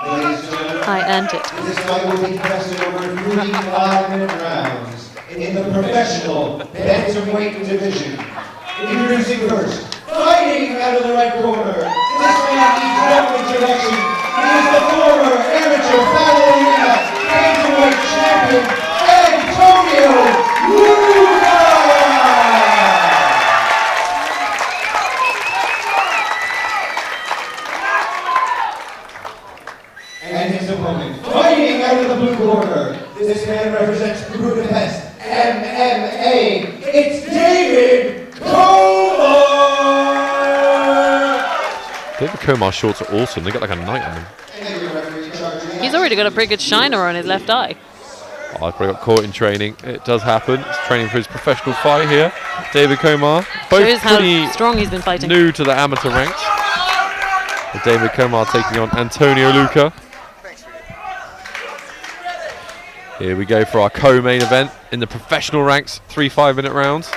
I earned it. This fight will be contested over 3 5-minute rounds in the professional bantamweight division. Introducing first, fighting out of the right corner. This man needs no introduction. He is the former amateur battle arena bantamweight champion, Antonio LOUCA! And his opponent, fighting out of the blue corner. This man represents Budapest MMA. It's David Komar! David Komar's shorts are awesome. They got like a knight on them. He's already got a pretty good shiner on his left eye. Oh, I probably got caught in training. It does happen. He's training for his professional fight here. David Komar, both Shows pretty how strong he's been fighting. new to the amateur ranks. With David Komar taking on Antonio LOUCA. Here we go for our co-main event in the professional ranks, 3 5-minute rounds.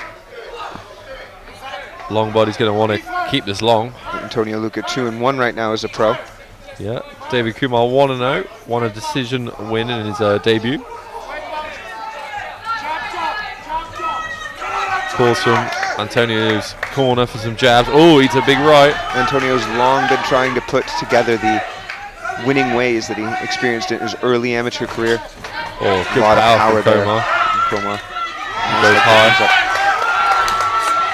Longbody's going to want to keep this long. Antonio LOUCA 2-1 right now as a pro. Yeah, David Komar 1-0, won a decision win in his debut. Calls from Antonio's corner for some jabs. Oh, eats a big right. Antonio's long been trying to put together the winning ways that he experienced in his early amateur career. Oh, A good lot of power power from there. Komar. Komar. Goes high.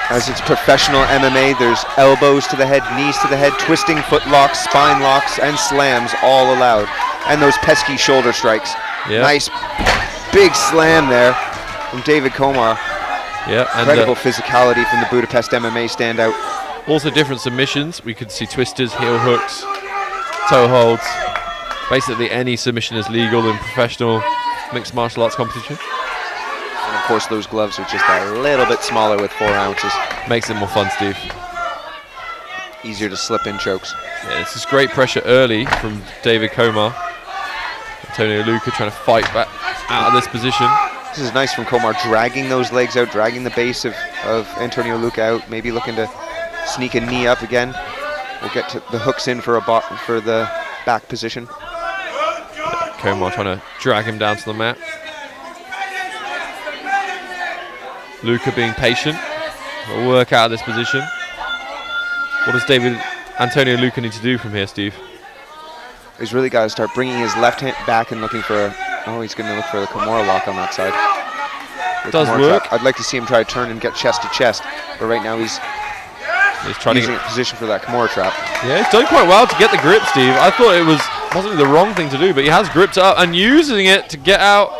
As it's professional MMA, there's elbows to the head, knees to the head, twisting foot locks, spine locks, and slams all allowed. And those pesky shoulder strikes. Yeah. Nice big slam there from David Komar. Yeah, and Incredible physicality from the Budapest MMA standout. also different submissions. We could see twisters, heel hooks, toe holds. Basically any submission is legal in professional mixed martial arts competition. And of course those gloves are just a little bit smaller with 4 ounces. Makes it more fun, Steve. Easier to slip in chokes. Yeah, this is great pressure early from David Komar. Antonio LOUCA trying to fight back out of this position. This is nice from Komar, dragging those legs out, dragging the base of Antonio LOUCA out, maybe looking to sneak a knee up again. We'll get to the hooks in for the back position. Komar trying to drag him down to the mat. LOUCA being patient. Will work out of this position. What does Antonio LOUCA need to do from here, Steve? He's really got to start bringing his left hand back and looking for he's going to look for the Komar lock on that side. Does work. Trap. I'd like to see him try to turn and get chest to chest, but right now he's trying using to a position for that Komar trap. Yeah, he's done quite well to get the grip, Steve. I thought it wasn't the wrong thing to do, but he has gripped up and using it to get out.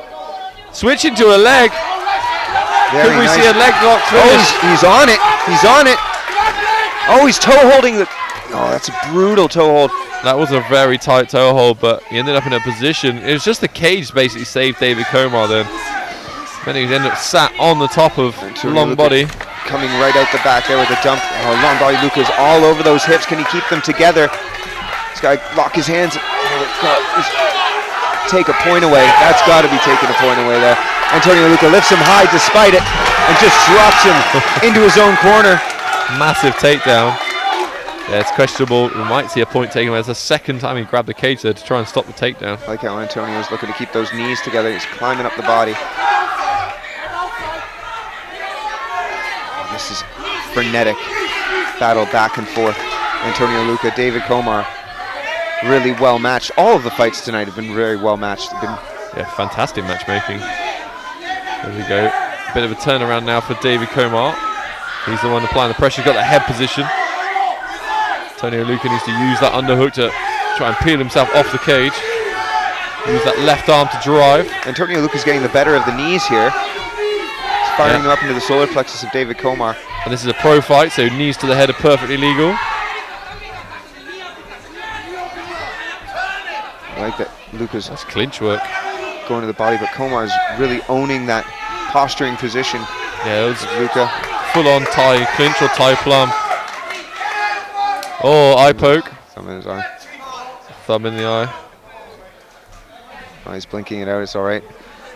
Switching to a leg. Very Could we nice. see a leg lock finish? Oh, he's on it. He's on it. Oh, he's toe holding the. Oh, that's a brutal toe hold. That was a very tight toe hold, but he ended up in a position. It was just the cage basically saved David Komar then. Then he ended up sat on the top of long body. Coming right out the back there with a jump. Oh, long body LOUCA's all over those hips. Can he keep them together? This guy lock his hands. Oh, God. Take a point away. That's got to be taking a point away there. Antonio LOUCA lifts him high despite it and just drops him into his own corner. Massive takedown. Yeah, it's questionable. We might see a point taken away. It's the second time he grabbed the cage there to try and stop the takedown. I like how Antonio's looking to keep those knees together. He's climbing up the body. This is frenetic battle back and forth. Antonio LOUCA, David Komar, really well matched. All of the fights tonight have been very well matched. Yeah, fantastic matchmaking. There we go. A bit of a turnaround now for David Komar. He's the one applying the pressure. He's got that head position. Antonio LOUCA needs to use that underhook to try and peel himself off the cage. Use that left arm to drive. Antonio LOUCA's getting the better of the knees here. He's firing them up into the solar plexus of David Komar. And this is a pro fight, so knees to the head are perfectly legal. I like that LOUCA's That's clinch work. going to the body, but Komar's really owning that posturing position. Yeah, it was LOUCA. full on tie clinch or tie plum. Oh, eye poke. Thumb in his eye. Thumb in the eye. Oh, he's blinking it out, it's all right.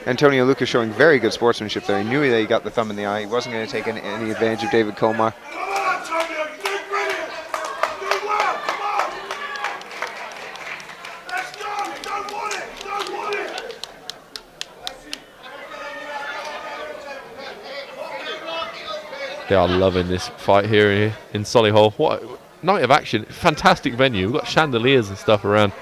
Antonio LOUCA showing very good sportsmanship there. He knew that he got the thumb in the eye. He wasn't going to take any advantage of David Komar. They are loving this fight here in Solihull. What a night of action. Fantastic venue. We've got chandeliers and stuff around.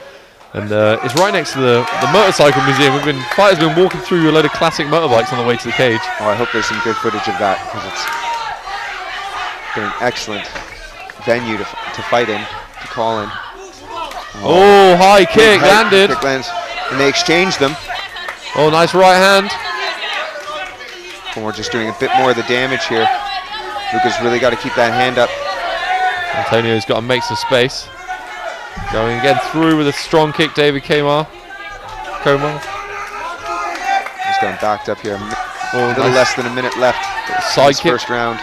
And it's right next to the motorcycle museum. Fighters have been walking through a load of classic motorbikes on the way to the cage. Oh, I hope there's some good footage of that, because it's been an excellent venue to fight in, to call in. Oh, high kick landed. Kick lands, and they exchange them. Oh, nice right hand. Komar just doing a bit more of the damage here. LOUCA's really got to keep that hand up. Antonio's got to make some space. Going again through with a strong kick, David Komar. He's going backed up here. A little less than a minute left. Side kick. First round.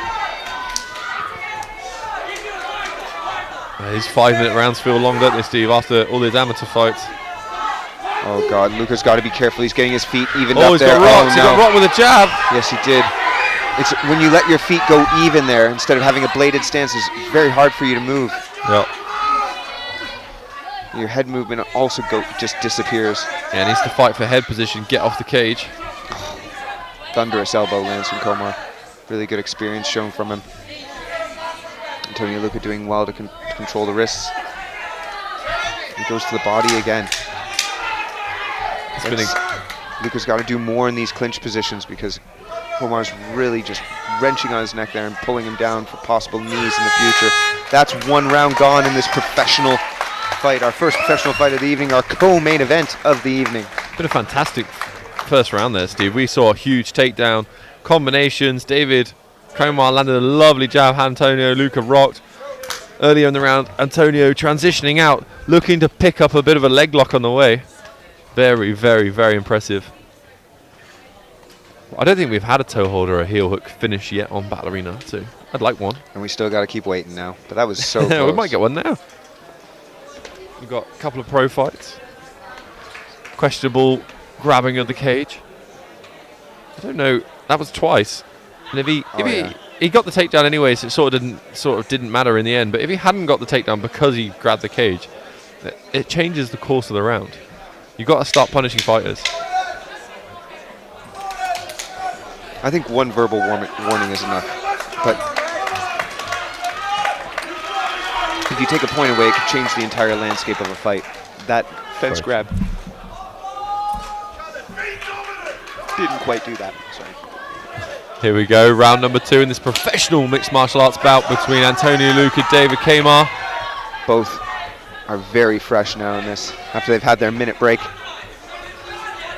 These 5-minute rounds feel long, don't they, Steve, after all these amateur fights? Oh, God. LOUCA's got to be careful. He's getting his feet evened up there. Got rocked. He got rocked with a jab. Yes, he did. It's when you let your feet go even there instead of having a bladed stance, it's very hard for you to move. Yep. Your head movement also just disappears. Yeah, needs to fight for head position, get off the cage. Thunderous elbow lands from Komar. Really good experience shown from him. Antonio LOUCA doing well to control the wrists. He goes to the body again. LOUCA's got to do more in these clinch positions, because Komar's really just wrenching on his neck there and pulling him down for possible knees in the future. That's one round gone in this professional fight, our first professional fight of the evening, our co-main event of the evening. Been a fantastic first round there, Steve. We saw a huge takedown, combinations. David Komar landed a lovely jab. Antonio LOUCA rocked. Earlier in the round, Antonio transitioning out, looking to pick up a bit of a leg lock on the way. Very, very, very impressive. I don't think we've had a toe hold or a heel hook finish yet on Battle Arena, so I'd like one. And we still got to keep waiting now, but that was so close. We might get one now. We've got a couple of pro fights. Questionable grabbing of the cage. I don't know. That was twice. And if he got the takedown anyway, so it sort of didn't matter in the end. But if he hadn't got the takedown because he grabbed the cage, it changes the course of the round. You've got to start punishing fighters. I think one verbal warning is enough. But if you take a point away, it could change the entire landscape of a fight. That fence grab didn't quite do that. Sorry. Here we go, round number 2 in this professional mixed martial arts bout between Antonio LOUCA and David Komar. Both are very fresh now in this, after they've had their minute break.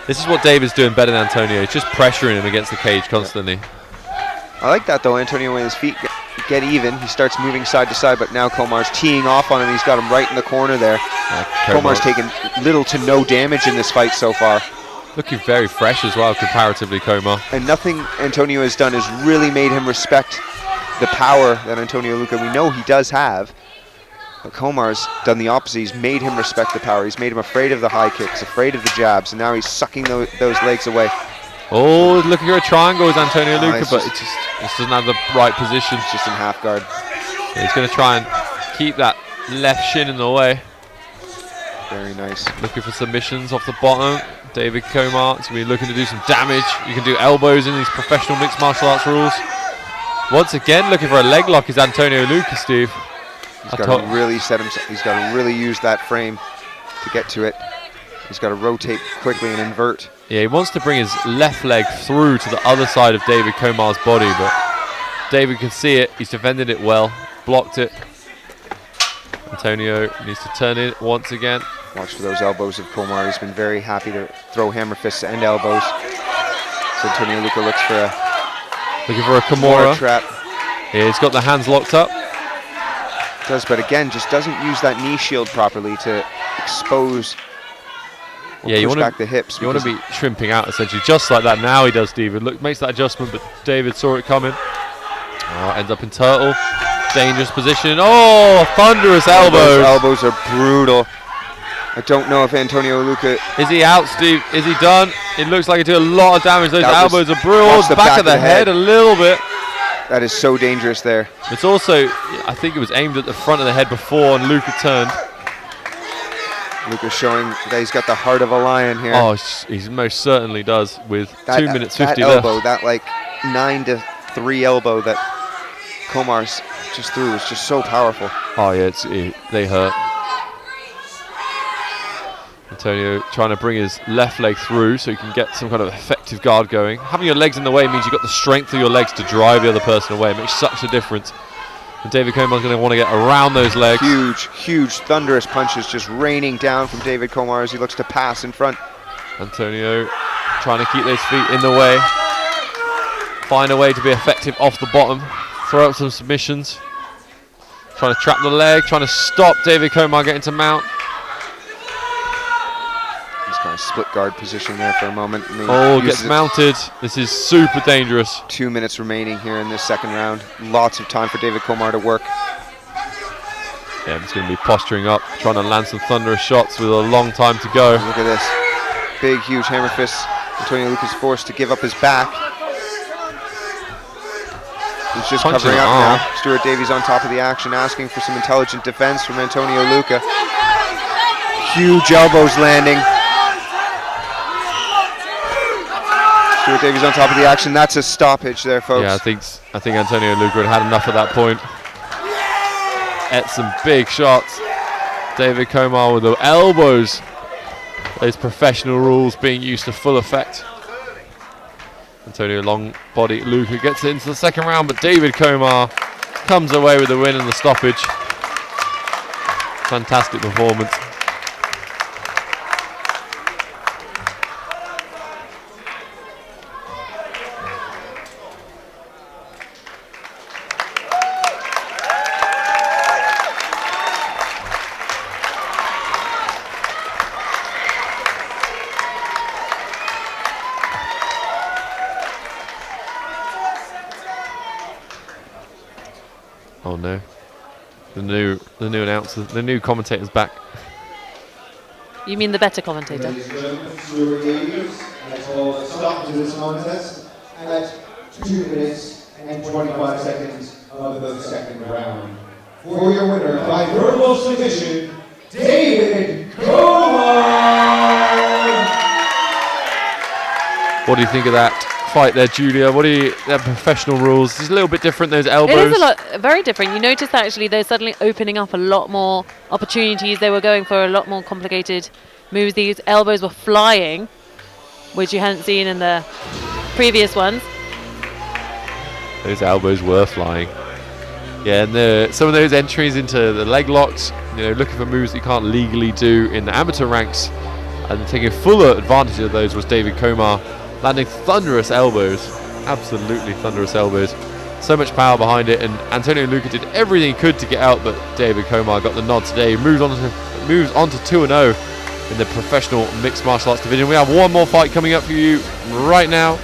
This is what David's doing better than Antonio. It's just pressuring him against the cage constantly. Yeah. I like that though, Antonio, when his feet get even, he starts moving side to side, but now Komar's teeing off on him. He's got him right in the corner there. Komar's taken little to no damage in this fight so far. Looking very fresh as well, comparatively, Komar. And nothing Antonio has done has really made him respect the power that Antonio LOUCA, we know he does have. But Komar's done the opposite. He's made him respect the power. He's made him afraid of the high kicks, afraid of the jabs, and now he's sucking those legs away. Oh, looking for a triangle with Antonio LOUCA, but it just doesn't have the right position. It's just in half guard. Yeah, he's going to try and keep that left shin in the way. Very nice. Looking for submissions off the bottom. David Komar is going to be looking to do some damage. You can do elbows in these professional mixed martial arts rules. Once again, looking for a leg lock is Antonio LOUCA, Steve. He's got to really set himself. He's got to really use that frame to get to it. He's got to rotate quickly and invert. Yeah, he wants to bring his left leg through to the other side of David Komar's body, but David can see it. He's defended it well, blocked it. Antonio needs to turn it once again. Watch for those elbows of Komar. He's been very happy to throw hammer fists and elbows. So Antonio LOUCA looks for a Kimura trap. Yeah, he's got the hands locked up. Does, but again, just doesn't use that knee shield properly to expose. Yeah, you want back the hips. You want to be shrimping out essentially, just like that. Now he does, David. Look, makes that adjustment, but David saw it coming. Oh, ends up in turtle. Dangerous position. Oh, thunderous elbows. Those elbows are brutal. I don't know if Antonio LOUCA... Is he out, Steve? Is he done? It looks like he did a lot of damage. Those elbows are brutal. Back of the head a little bit. That is so dangerous there. It's also, I think it was aimed at the front of the head before, and LOUCA turned. LOUCA showing that he's got the heart of a lion here. Oh, he most certainly does with 2 minutes 50 that elbow, that like 9-3 elbow that Komar's just threw was just so powerful. Oh yeah, they hurt. Antonio trying to bring his left leg through so he can get some kind of effective guard going. Having your legs in the way means you've got the strength of your legs to drive the other person away. It makes such a difference. And David Komar's going to want to get around those legs. Huge, thunderous punches just raining down from David Komar as he looks to pass in front. Antonio trying to keep those feet in the way. Find a way to be effective off the bottom. Throw up some submissions. Trying to trap the leg, trying to stop David Komar getting to mount. He's kind of split guard position there for a moment. Gets mounted. This is super dangerous. 2 minutes remaining here in this second round. Lots of time for David Komar to work. Yeah, he's going to be posturing up, trying to land some thunderous shots with a long time to go. Look at this. Big, huge hammer fists. Antonio LOUCA's forced to give up his back. He's just Punching covering up arm. now. Stuart Davies on top of the action, asking for some intelligent defense from Antonio LOUCA. Huge elbows landing. Stuart Davies on top of the action. That's a stoppage there, folks. Yeah, I think Antonio LOUCA had enough at that point. At some big shots. David Komar with the elbows. Those professional rules being used to full effect. Antonio long body LOUCA gets it into the second round, but David Komar comes away with the win and the stoppage. Fantastic performance. Oh no. The new announcer, the new commentator's back. You mean the better commentator? Ladies and gentlemen, Stuart Davies has called a stop to this contest at 2 minutes and 25 seconds of the second round. For your winner by verbal submission, David Komar! What do you think of that fight there, Julia? What do you, that professional rules? It's a little bit different, those elbows. It is very different. You notice that actually they're suddenly opening up a lot more opportunities. They were going for a lot more complicated moves. These elbows were flying, which you hadn't seen in the previous ones. Those elbows were flying. Yeah, and some of those entries into the leg locks, looking for moves that you can't legally do in the amateur ranks, and taking fuller advantage of those was David Komar, landing thunderous elbows, absolutely thunderous elbows. So much power behind it, and Antonio LOUCA did everything he could to get out, but David Komar got the nod today. He moves on to 2-0 in the professional mixed martial arts division. We have one more fight coming up for you right now.